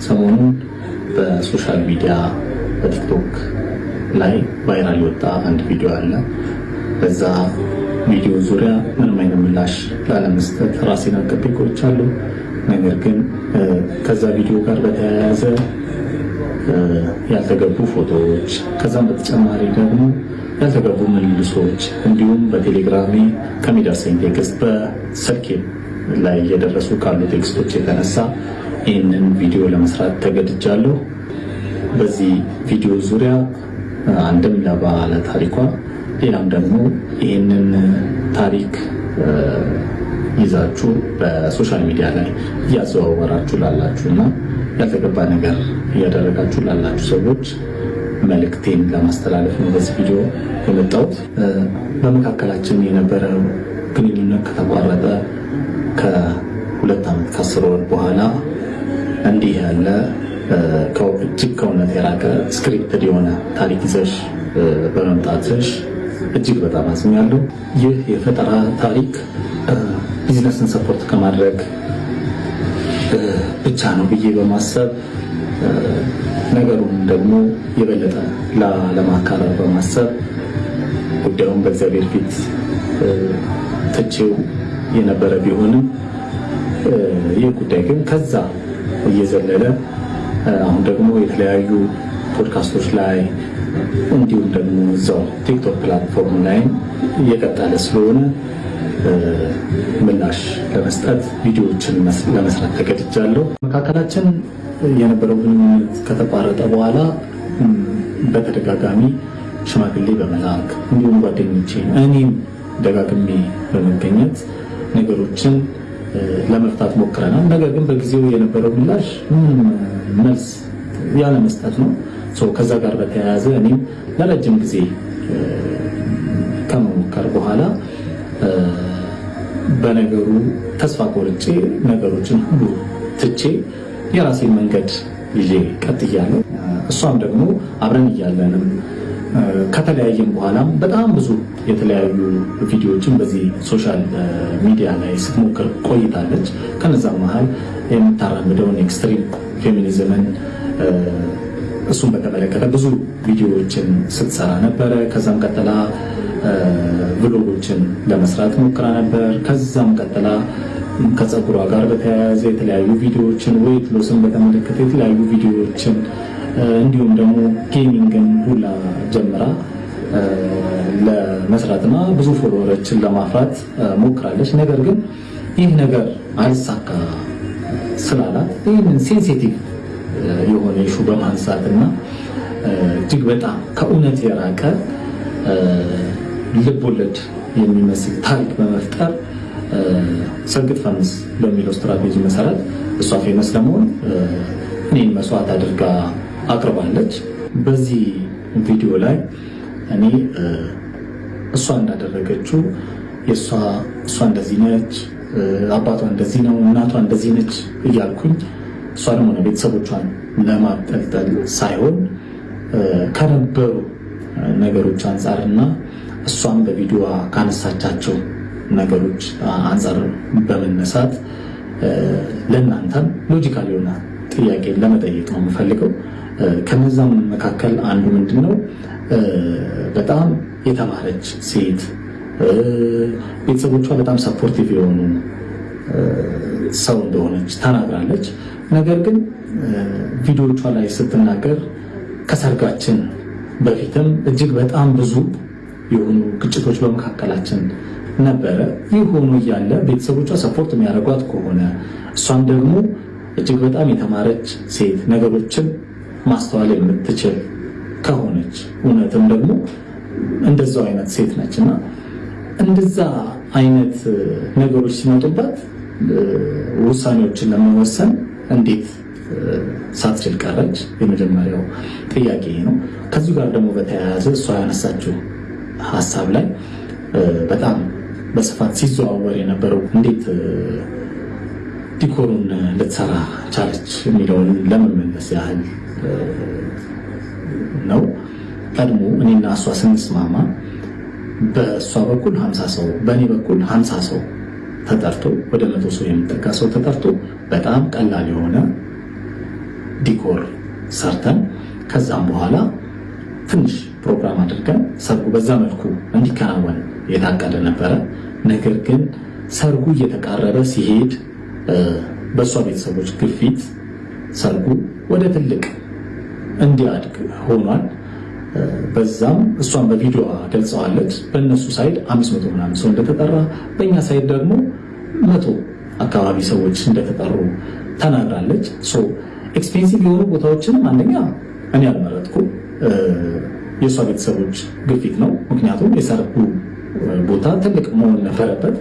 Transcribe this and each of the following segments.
ሰሞኑን በሶሻል ሚዲያ በቲክቶክ ላይ ቫይራል የወጣ አንድ ቪዲዮ አለ። በዛ ቪዲዮ ዙሪያ ምንም አይነት ምላሽ ላለመስጠት ራሴን አቀቤ ቆይቻለሁ። ነገር ግን ከዛ ቪዲዮ ጋር በተያያዘ ያልተገቡ ፎቶዎች፣ ከዛም በተጨማሪ ደግሞ ያልተገቡ መልሶች እንዲሁም በቴሌግራሜ ከሚደርሰኝ ቴክስት በስልኬ ላይ እየደረሱ ካሉ ቴክስቶች የተነሳ ይህንን ቪዲዮ ለመስራት ተገድጃለሁ። በዚህ ቪዲዮ ዙሪያ አንድም ለባለ ታሪኳ ሌላም ደግሞ ይህንን ታሪክ ይዛችሁ በሶሻል ሚዲያ ላይ እያዘዋወራችሁ ላላችሁ እና ያልተገባ ነገር እያደረጋችሁ ላላችሁ ሰዎች መልእክቴን ለማስተላለፍ ነው በዚህ ቪዲዮ የመጣሁት። በመካከላችን የነበረው ግንኙነት ከተቋረጠ ከ2 ዓመት ከ10 ወር በኋላ እንዲህ ያለ እጅግ ከእውነት የራቀ ስክሪፕትድ የሆነ ታሪክ ይዘሽ በመምጣትሽ እጅግ በጣም አዝኛለሁ። ይህ የፈጠራ ታሪክ ቢዝነስን ሰፖርት ከማድረግ ብቻ ነው ብዬ በማሰብ ነገሩን ደግሞ የበለጠ ለማካረር በማሰብ ጉዳዩን በእግዚአብሔር ፊት ትቼው የነበረ ቢሆንም ይህ ጉዳይ ግን ከዛ እየዘለለ አሁን ደግሞ የተለያዩ ፖድካስቶች ላይ እንዲሁም ደግሞ እዛው ቲክቶክ ፕላትፎርም ላይ እየቀጠለ ስለሆነ ምላሽ ለመስጠት ቪዲዮዎችን ለመስራት ተገድጃለሁ። መካከላችን የነበረው ግንኙነት ከተቋረጠ በኋላ በተደጋጋሚ ሽማግሌ በመላክ እንዲሁም ጓደኞቼ እኔም ደጋግሜ በመገኘት ነገሮችን ለመፍታት ሞክረናል። ነገር ግን በጊዜው የነበረው ምላሽ መልስ ያለ መስጠት ነው። ከዛ ጋር በተያያዘ እኔም ለረጅም ጊዜ ከመሞከር በኋላ በነገሩ ተስፋ ቆርጬ ነገሮችን ሁሉ ትቼ የራሴን መንገድ ይዤ ቀጥያለሁ። እሷም ደግሞ አብረን እያለንም ከተለያየም በኋላም በጣም ብዙ የተለያዩ ቪዲዮዎችን በዚህ ሶሻል ሚዲያ ላይ ስትሞክር ቆይታለች። ከነዛም መሀል የምታራምደውን ኤክስትሪም ፌሚኒዝምን እሱን በተመለከተ ብዙ ቪዲዮዎችን ስትሰራ ነበረ። ከዛም ቀጥላ ቭሎጎችን ለመስራት ሞክራ ነበር። ከዛም ቀጥላ ከፀጉሯ ጋር በተያያዘ የተለያዩ ቪዲዮዎችን፣ ዌይት ሎስን በተመለከተ የተለያዩ ቪዲዮዎችን እንዲሁም ደግሞ ጌሚንግን ሁላ ጀምራ ለመስራትና ብዙ ፎሎወሮችን ለማፍራት ሞክራለች። ነገር ግን ይህ ነገር አልሳካ ስላላት ይህንን ሴንሲቲቭ የሆነ ኢሹ በማንሳትና እጅግ በጣም ከእውነት የራቀ ልቦለድ የሚመስል ታሪክ በመፍጠር ሰግጥ ፈምስ በሚለው ስትራቴጂ መሰረት እሷ ፌመስ ለመሆን እኔን መስዋዕት አድርጋ አቅርባለች። በዚህ ቪዲዮ ላይ እኔ እሷ እንዳደረገችው እሷ እንደዚህ ነች፣ አባቷ እንደዚህ ነው፣ እናቷ እንደዚህ ነች እያልኩኝ እሷ ደግሞ ቤተሰቦቿን ለማጠልጠል ሳይሆን ከነበሩ ነገሮች አንጻርና እሷም በቪዲዮ ካነሳቻቸው ነገሮች አንጻር በመነሳት ለእናንተም ሎጂካል የሆነ ጥያቄ ለመጠየቅ ነው የምፈልገው። ከነዛም መካከል አንዱ ምንድነው በጣም የተማረች ሴት ቤተሰቦቿ በጣም ሰፖርቲቭ የሆኑ ሰው እንደሆነች ተናግራለች። ነገር ግን ቪዲዮቿ ላይ ስትናገር ከሰርጋችን በፊትም እጅግ በጣም ብዙ የሆኑ ግጭቶች በመካከላችን ነበረ። ይህ ሆኖ እያለ ቤተሰቦቿ ሰፖርት የሚያደርጓት ከሆነ እሷም ደግሞ እጅግ በጣም የተማረች ሴት ነገሮችን ማስተዋል የምትችል ከሆነች እውነትም ደግሞ እንደዛው አይነት ሴት ነች እና እንደዛ አይነት ነገሮች ሲመጡባት ውሳኔዎችን ለመወሰን እንዴት ሳትችል ቀረች? የመጀመሪያው ጥያቄ ነው። ከዚህ ጋር ደግሞ በተያያዘ እሷ ያነሳችው ሀሳብ ላይ በጣም በስፋት ሲዘዋወር የነበረው እንዴት ዲኮሩን ልትሰራ ቻለች የሚለውን ለመመለስ ያህል ነው። ቀድሞ እኔና እሷ ስንስማማ በእሷ በኩል 50 ሰው በእኔ በኩል 50 ሰው ተጠርቶ ወደ 100 ሰው የሚጠጋ ሰው ተጠርቶ በጣም ቀላል የሆነ ዲኮር ሰርተን ከዛም በኋላ ትንሽ ፕሮግራም አድርገን ሰርጉ በዛ መልኩ እንዲከናወን የታቀደ ነበረ። ነገር ግን ሰርጉ እየተቃረበ ሲሄድ በእሷ ቤተሰቦች ግፊት ሰርጉ ወደ ትልቅ እንዲያድግ ሆኗል። በዛም እሷን በቪዲዮ ገልጸዋለች። በእነሱ ሳይድ 500 ምናምን ሰው እንደተጠራ፣ በእኛ ሳይድ ደግሞ 100 አካባቢ ሰዎች እንደተጠሩ ተናግራለች። ኤክስፔንሲቭ የሆኑ ቦታዎችንም አንደኛ እኔ አልመረጥኩም፣ የእሷ ቤተሰቦች ግፊት ነው። ምክንያቱም የሰርጉ ቦታ ትልቅ መሆን ነበረበት፣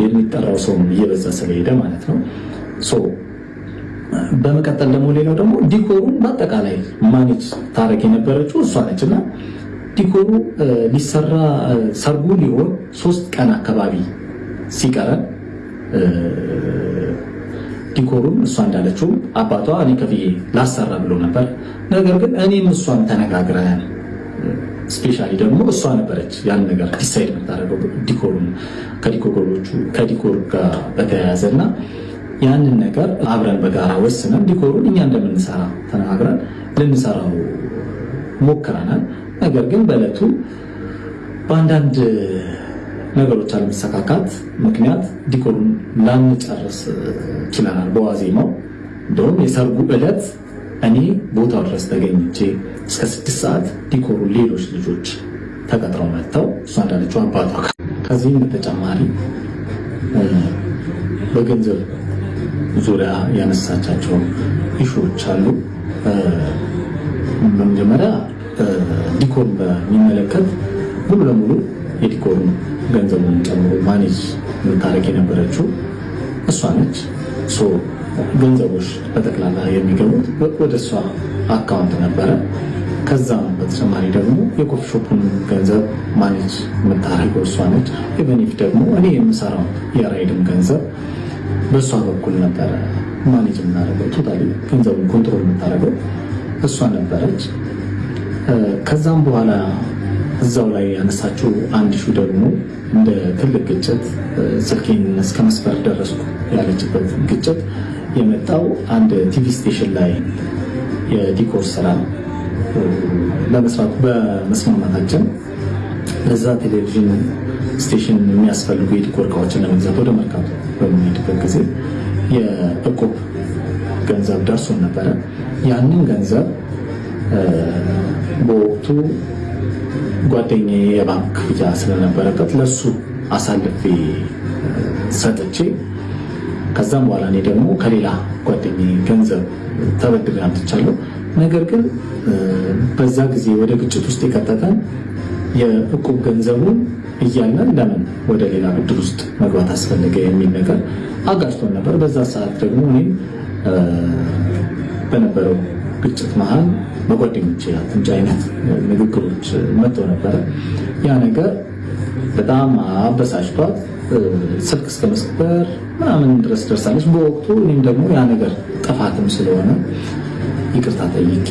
የሚጠራው ሰው እየበዛ ስለሄደ ማለት ነው። በመቀጠል ደግሞ ሌላው ደግሞ ዲኮሩን በአጠቃላይ ማኔጅ ታረግ የነበረችው እሷ ነች እና ዲኮሩ ሊሰራ ሰርጉ ሊሆን 3 ቀን አካባቢ ሲቀረን ዲኮሩን እሷ እንዳለችው አባቷ እኔ ከፍዬ ላሰራ ብሎ ነበር። ነገር ግን እኔም እሷም ተነጋግረን ስፔሻሊ ደግሞ እሷ ነበረች ያን ነገር ዲሳይድ የምታደርገው ዲኮሩን ከዲኮር ጋር በተያያዘና ያንን ነገር አብረን በጋራ ወስነን ዲኮሩን እኛ እንደምንሰራ ተነጋግረን ልንሰራው ሞክረናል። ነገር ግን በዕለቱ በአንዳንድ ነገሮች አለመሰካካት ምክንያት ዲኮሩን ላንጨርስ ችለናል። በዋዜማው እንደውም የሰርጉ ዕለት እኔ ቦታው ድረስ ተገኝቼ እስከ 6 ሰዓት ዲኮሩን ሌሎች ልጆች ተቀጥረው መጥተው እሷ እንዳለችው አባቷ። ከዚህም በተጨማሪ በገንዘብ ዙሪያ ያነሳቻቸው ኢሹዎች አሉ። በመጀመሪያ ዲኮር በሚመለከት ሙሉ ለሙሉ የዲኮሩን ገንዘቡን ጨምሮ ማኔጅ የምታረግ የነበረችው እሷ ነች። ገንዘቦች በጠቅላላ የሚገቡት ወደ እሷ አካውንት ነበረ። ከዛም በተጨማሪ ደግሞ የኮፊ ሾፑን ገንዘብ ማኔጅ የምታረገው እሷ ነች። ኢቨኒፍ ደግሞ እኔ የምሰራው የራይድም ገንዘብ በእሷ በኩል ነበረ ማኔጅ የምናደርገው። ቶታሊ ገንዘቡን ኮንትሮል የምታደርገው እሷ ነበረች። ከዛም በኋላ እዛው ላይ ያነሳችው አንድ ሹ ደግሞ እንደ ትልቅ ግጭት ስልኬን እስከ መስበር ደረስኩ ያለችበት ግጭት የመጣው አንድ ቲቪ ስቴሽን ላይ የዲኮር ስራ ለመስራት በመስማማታችን ለዛ ቴሌቪዥን ስቴሽን የሚያስፈልጉ የዲኮር እቃዎችን ለመግዛት ወደ መርካቶ በምንሄድበት ጊዜ የእቁብ ገንዘብ ደርሶን ነበረ። ያንን ገንዘብ በወቅቱ ጓደኛዬ የባንክ ክፍያ ስለነበረበት ለሱ አሳልፌ ሰጥቼ ከዛም በኋላ እኔ ደግሞ ከሌላ ጓደኛዬ ገንዘብ ተበድሬ አምጥቻለሁ። ነገር ግን በዛ ጊዜ ወደ ግጭት ውስጥ የከተተን የእቁብ ገንዘቡን እያለን ለምን ወደ ሌላ ብድር ውስጥ መግባት አስፈለገ የሚል ነገር አጋጭቶን ነበር። በዛ ሰዓት ደግሞ እኔም በነበረው ግጭት መሀል በጓደኞቼ አፍንጫ አይነት ንግግሮች መጥተው ነበረ። ያ ነገር በጣም አበሳጭቷት ስልክ እስከ መስበር ምናምን ድረስ ደርሳለች በወቅቱ። እኔም ደግሞ ያ ነገር ጥፋትም ስለሆነ ይቅርታ ጠይቄ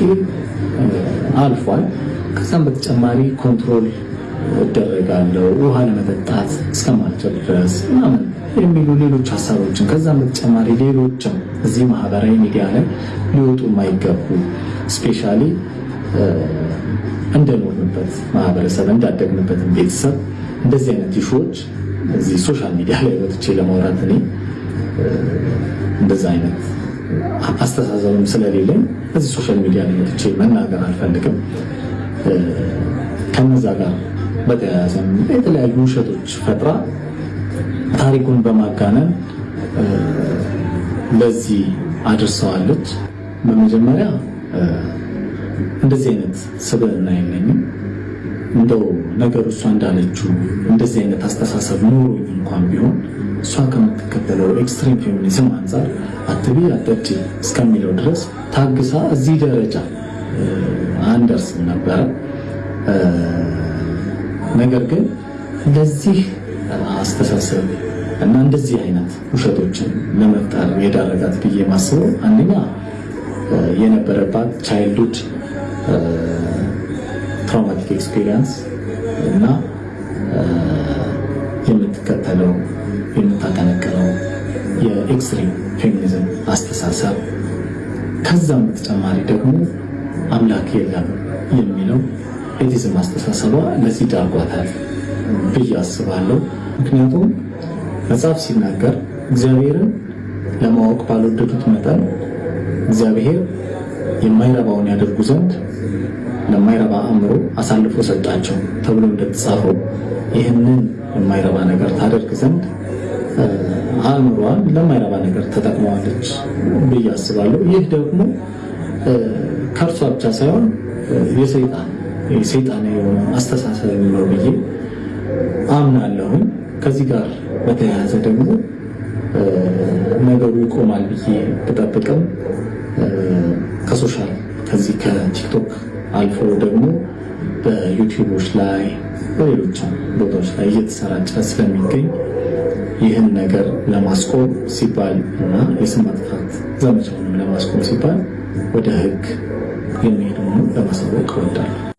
አልፏል። ከዛም በተጨማሪ ኮንትሮል እደረጋለሁ ውሃ ለመጠጣት እስከማልችል ድረስ ምናምን የሚሉ ሌሎች ሀሳቦችን ከዛም በተጨማሪ ሌሎችም እዚህ ማህበራዊ ሚዲያ ላይ ሊወጡ የማይገቡ ስፔሻሊ እንደኖርንበት ማህበረሰብ እንዳደግንበትን ቤተሰብ እንደዚህ አይነት ኢሹዎች እዚህ ሶሻል ሚዲያ ላይ ወጥቼ ለማውራት እኔ እንደዛ አይነት አስተሳሰብም ስለሌለኝ እዚህ ሶሻል ሚዲያ ላይ ወጥቼ መናገር አልፈልግም። ከነዛ ጋር በተያያዘ የተለያዩ ውሸቶች ፈጥራ ታሪኩን በማጋነን ለዚህ አድርሰዋለች። በመጀመሪያ እንደዚህ አይነት ስብዕና የለኝም። እንደው ነገሩ እሷ እንዳለችው እንደዚህ አይነት አስተሳሰብ ኖሮኝ እንኳን ቢሆን እሷ ከምትከተለው ኤክስትሪም ፌሚኒዝም አንጻር አትቢ አጠጪ እስከሚለው ድረስ ታግሳ እዚህ ደረጃ አንደርስም ነበረ። ነገር ግን ለዚህ አስተሳሰብ እና እንደዚህ አይነት ውሸቶችን ለመፍጠር የዳረጋት ብዬ ማስበው አንደኛ የነበረባት ቻይልድሁድ ትራውማቲክ ኤክስፒሪየንስ እና የምትከተለው የምታቀነቅነው የኤክስትሪም ፌሚኒዝም አስተሳሰብ ከዛም በተጨማሪ ደግሞ አምላክ የለም የሚለው ኤቲዝም አስተሳሰቧ ለዚህ ዳርጓታል ብዬ አስባለሁ። ምክንያቱም መጽሐፍ ሲናገር እግዚአብሔርን ለማወቅ ባልወደዱት መጠን እግዚአብሔር የማይረባውን ያደርጉ ዘንድ ለማይረባ አእምሮ አሳልፎ ሰጣቸው ተብሎ እንደተጻፈው ይህንን የማይረባ ነገር ታደርግ ዘንድ አእምሮዋን ለማይረባ ነገር ተጠቅመዋለች ብዬ አስባለሁ። ይህ ደግሞ ከእርሷ ብቻ ሳይሆን የሰይጣን የሆነ አስተሳሰብ ነው ብዬ አምናለሁኝ። ከዚህ ጋር በተያያዘ ደግሞ ነገሩ ይቆማል ብዬ ብጠብቅም ከዚህ ከቲክቶክ አልፎ ደግሞ በዩቲዩቦች ላይ በሌሎችም ቦታዎች ላይ እየተሰራጨ ስለሚገኝ ይህን ነገር ለማስቆም ሲባል እና የስም ማጥፋት ዘመቻውን ለማስቆም ሲባል ወደ ሕግ የሚሄድ መሆኑን ለማሳወቅ እወዳለሁ።